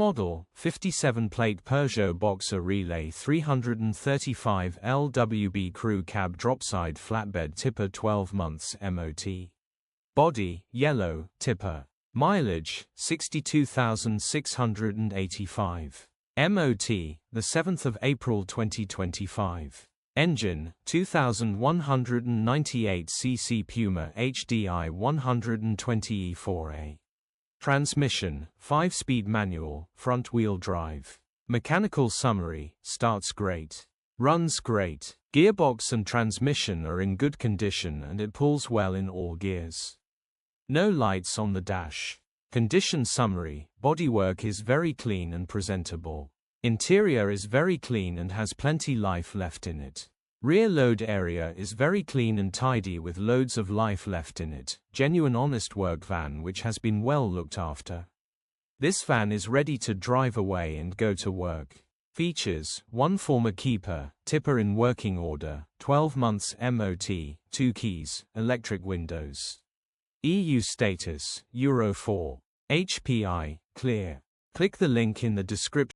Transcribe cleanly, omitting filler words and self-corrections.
model, 57-plate Peugeot Boxer Relay 335 LWB Crew Cab Dropside Flatbed Tipper 12 months MOT. Body, yellow, tipper. Mileage, 62,685. MOT, the 7th of April 2025. Engine, 2198 cc PUMA HDI 120E4A. Transmission, 5-speed manual, front-wheel drive. Mechanical summary, starts great. Runs great. Gearbox and transmission are in good condition and it pulls well in all gears. No lights on the dash. Condition summary, bodywork is very clean and presentable. Interior is very clean and has plenty life left in it. Rear load area is very clean and tidy with loads of life left in it. Genuine honest work van which has been well looked after. This van is ready to drive away and go to work. Features: 1 former keeper, tipper in working order, 12 months MOT, 2 keys, electric windows. EU status, Euro 4. HPI, clear. Click the link in the description.